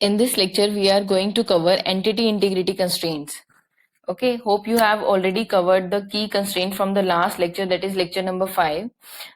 In this lecture, we are going to cover entity integrity constraints. Okay, hope you have already covered the key constraint from the last lecture, that is lecture number 5,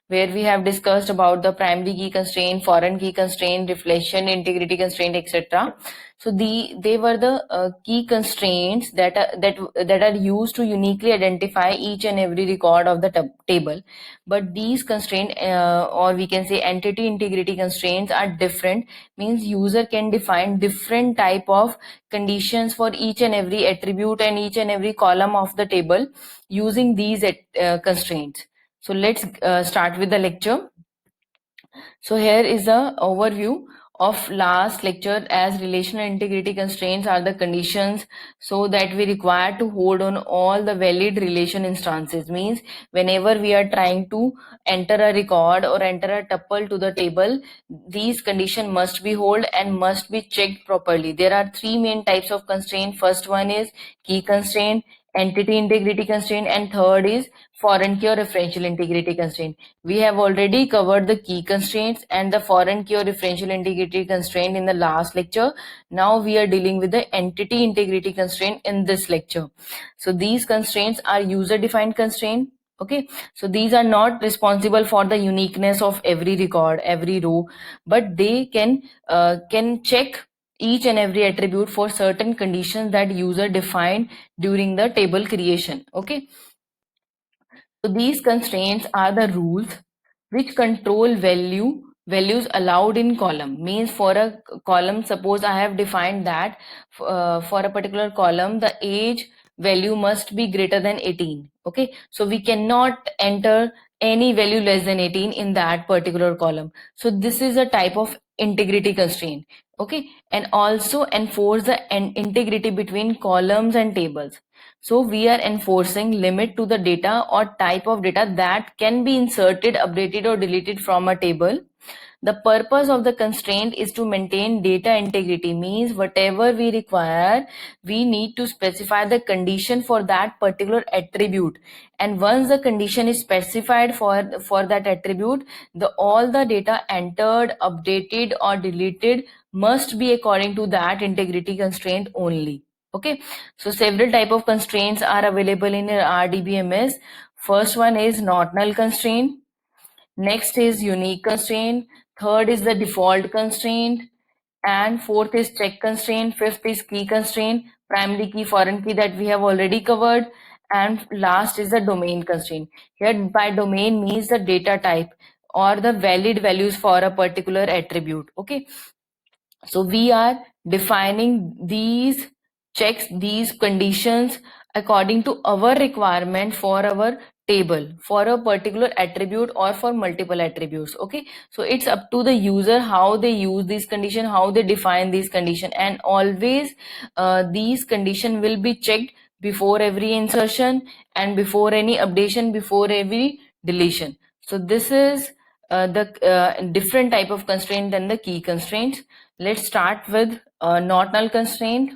where we have discussed about the primary key constraint, foreign key constraint, reflection, integrity constraint, etc. So they were the key constraints that are used to uniquely identify each and every record of the table. But these constraint or we can say entity integrity constraints are different, means user can define different type of conditions for each and every attribute and each and every column of the table using these constraints. So let's start with the lecture. So here is the overview of last lecture, as relational integrity constraints are the conditions so that we require to hold on all the valid relation instances. Means whenever we are trying to enter a record or enter a tuple to the table, these conditions must be hold and must be checked properly. There are three main types of constraint. First one is key constraint, entity integrity constraint, and third is foreign key or referential integrity constraint. We have already covered the key constraints and the foreign key or referential integrity constraint in the last lecture. Now we are dealing with the entity integrity constraint in this lecture. So these constraints are user defined constraint. Okay, so these are not responsible for the uniqueness of every record, every row, but they can check each and every attribute for certain conditions that user defined during the table creation. Okay, so these constraints are the rules which control values allowed in column. Means for a column, suppose I have defined that for a particular column the age value must be greater than 18. Okay, so we cannot enter any value less than 18 in that particular column. So this is a type of integrity constraint. Okay, and also enforce the integrity between columns and tables. So we are enforcing limit to the data or type of data that can be inserted, updated or deleted from a table. The purpose of the constraint is to maintain data integrity, means whatever we require, we need to specify the condition for that particular attribute. And once the condition is specified for that attribute, all the data entered, updated or deleted must be according to that integrity constraint only. Okay, so several type of constraints are available in your RDBMS. First one is not null constraint. Next is unique constraint. Third is the default constraint. And fourth is check constraint. Fifth is key constraint. Primary key, foreign key, that we have already covered. And last is the domain constraint. Here by domain means the data type or the valid values for a particular attribute. Okay. So we are defining these checks, these conditions according to our requirement for our table, for a particular attribute or for multiple attributes. Okay, so it's up to the user how they use these condition, how they define these condition, and always these condition will be checked before every insertion and before any updation, before every deletion. So this is the different type of constraint than the key constraints. Let's start with not null constraint.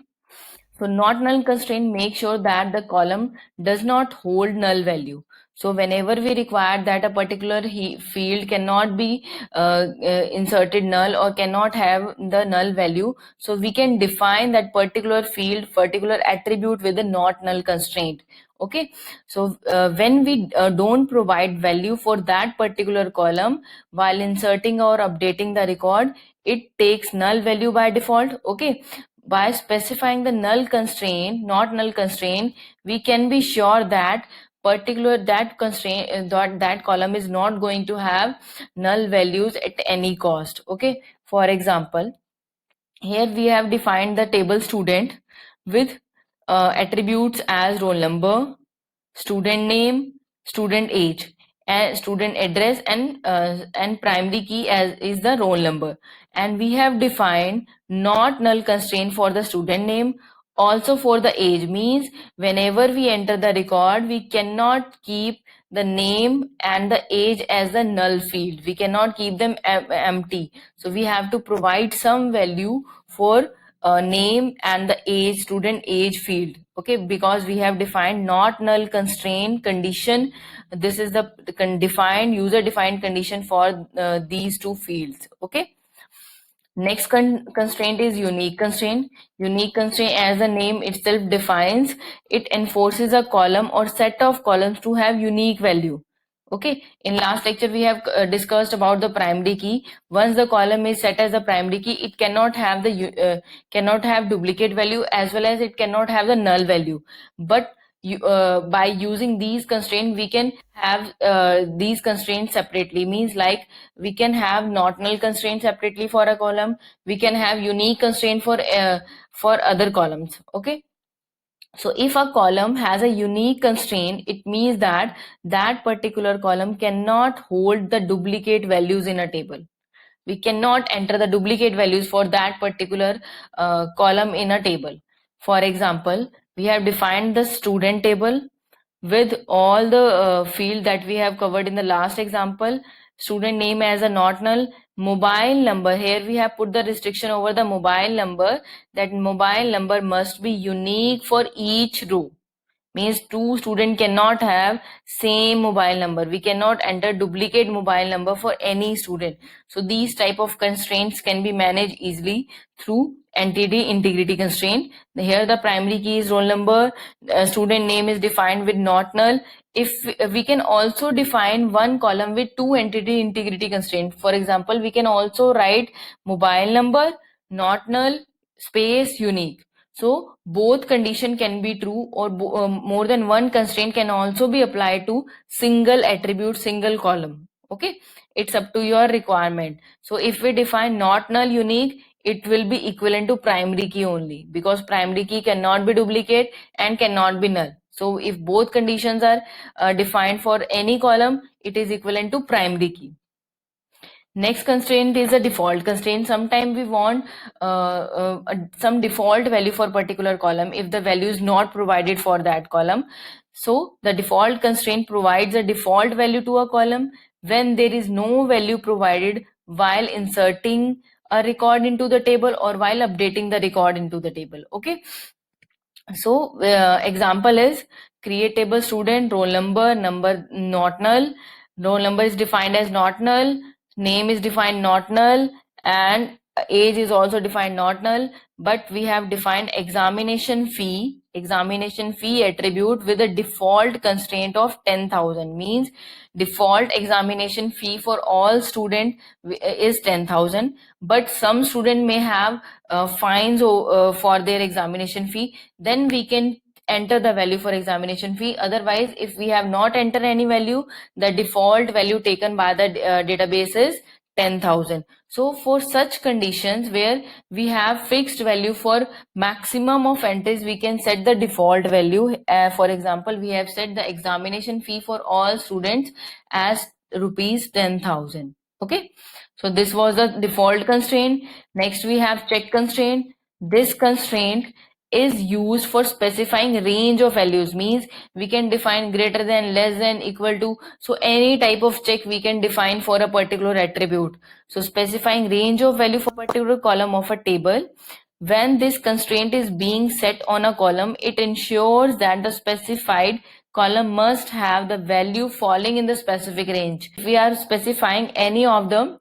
So not null constraint makes sure that the column does not hold null value. So whenever we require that a particular field cannot be inserted null or cannot have the null value, so we can define that particular field, particular attribute with a not null constraint. Okay, so when we don't provide value for that particular column while inserting or updating the record, it takes null value by default. Okay, by specifying the null constraint, not null constraint, we can be sure that particular that constraint that column is not going to have null values at any cost. Okay, for example, here we have defined the table student with attributes as roll number, student name, student age, and student address, and primary key as is the roll number. And we have defined not null constraint for the student name, also for the age. Means whenever we enter the record, we cannot keep the name and the age as the null field. We cannot keep them empty. So we have to provide some value for name and the age, student age field. Okay, because we have defined not null constraint condition. This is the defined user defined condition for these two fields. Okay, Next constraint is unique constraint. Unique constraint, as the name itself defines, it enforces a column or set of columns to have unique value. Okay, in last lecture we have discussed about the primary key. Once the column is set as a primary key, it cannot have cannot have duplicate value, as well as it cannot have the null value. But by using these constraints, we can have these constraints separately. Means like we can have not null constraint separately for a column. We can have unique constraint for other columns. Okay. So if a column has a unique constraint, it means that that particular column cannot hold the duplicate values in a table. We cannot enter the duplicate values for that particular column in a table. For example, we have defined the student table with all the field that we have covered in the last example. Student name as a not null. Mobile number, here we have put the restriction over the mobile number, that mobile number must be unique for each row. Means two student cannot have same mobile number. We cannot enter duplicate mobile number for any student. So these type of constraints can be managed easily through entity integrity constraint. Here the primary key is roll number, student name is defined with not null. If we can also define one column with two entity integrity constraint. For example, we can also write mobile number, not null, space, unique. So both condition can be true, or more than one constraint can also be applied to single attribute, single column. Okay, it's up to your requirement. So if we define not null unique, it will be equivalent to primary key only, because primary key cannot be duplicate and cannot be null. So if both conditions are defined for any column, it is equivalent to primary key. Next constraint is a default constraint. Sometimes we want some default value for particular column if the value is not provided for that column. So the default constraint provides a default value to a column when there is no value provided while inserting a record into the table or while updating the record into the table. Okay. So example is create table student, roll number, number not null, roll number is defined as not null, name is defined not null, and age is also defined not null, but we have defined examination fee attribute with a default constraint of 10,000. Means default examination fee for all student is 10,000, but some student may have fines for their examination fee. Then we can enter the value for examination fee. Otherwise, if we have not entered any value, the default value taken by the database is 10,000. So for such conditions where we have fixed value for maximum of entries, we can set the default value. For example, we have set the examination fee for all students as rupees 10,000. Okay. So this was the default constraint. Next we have check constraint. This constraint is used for specifying range of values. Means we can define greater than, less than, equal to. So any type of check we can define for a particular attribute. So specifying range of value for particular column of a table. When this constraint is being set on a column, it ensures that the specified column must have the value falling in the specific range. If we are specifying any of the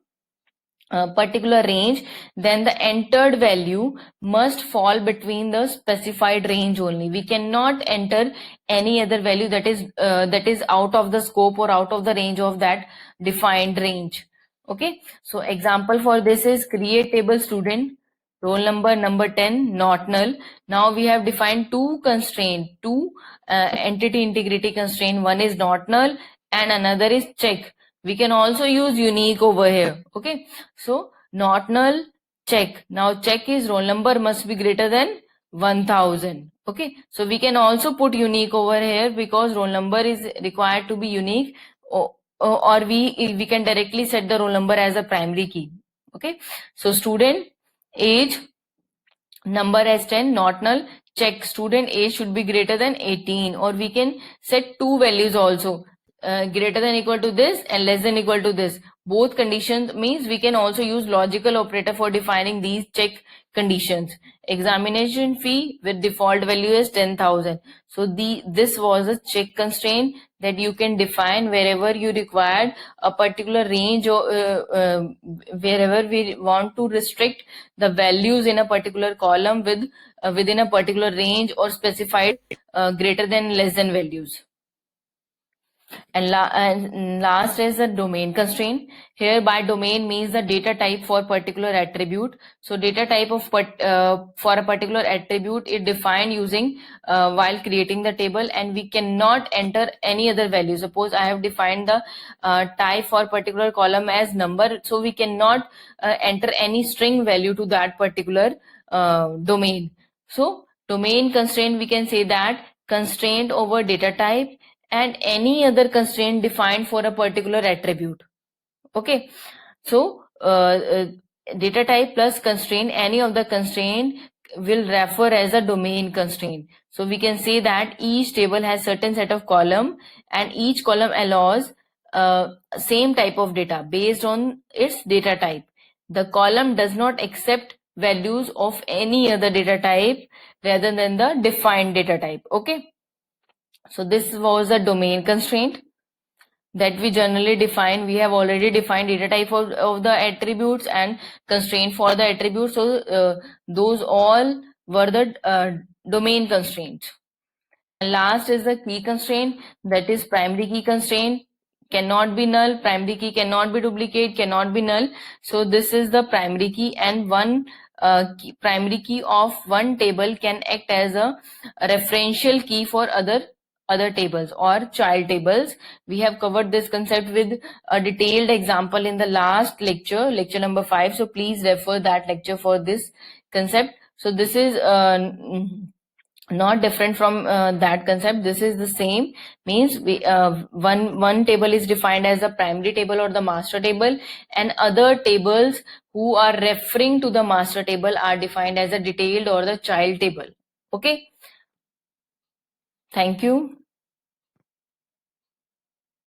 particular range, then the entered value must fall between the specified range only. We cannot enter any other value that is out of the scope or out of the range of that defined range. Okay, so example for this is create table student, roll number number 10 not null. Now we have defined two constraint, two entity integrity constraint. One is not null and another is check. We can also use unique over here. Okay, so not null, check. Now check is roll number must be greater than 1000. Okay, so we can also put unique over here because roll number is required to be unique, or we can directly set the roll number as a primary key. Okay, so student age number as 10 not null, check student age should be greater than 18, or we can set two values also. greater than equal to this and less than equal to this. Both conditions means we can also use logical operator for defining these check conditions. Examination fee with default value is 10,000. So this was a check constraint that you can define wherever you required a particular range, or wherever we want to restrict the values in a particular column with within a particular range or specified greater than less than values. And last is the domain constraint. Here by domain means the data type for particular attribute. So data type of for a particular attribute is defined using while creating the table, and we cannot enter any other value. Suppose I have defined the type for particular column as number, so we cannot enter any string value to that particular domain. So domain constraint, we can say that constraint over data type and any other constraint defined for a particular attribute. Okay, so data type plus constraint, any of the constraint will refer as a domain constraint. So we can say that each table has certain set of column, and each column allows same type of data based on its data type. The column does not accept values of any other data type rather than the defined data type. Okay, so this was a domain constraint that we generally define. We have already defined data type of the attributes and constraint for the attributes. So those all were the domain constraints. And last is the key constraint, that is primary key constraint. Cannot be null, primary key cannot be duplicate, cannot be null. So this is the primary key, and one primary key of one table can act as a referential key for other tables or child tables. We have covered this concept with a detailed example in the last lecture, lecture number 5. So please refer that lecture for this concept. So this is not different from that concept. This is the same, means we one table is defined as a primary table or the master table, and other tables who are referring to the master table are defined as a detailed or the child table. Okay, thank you.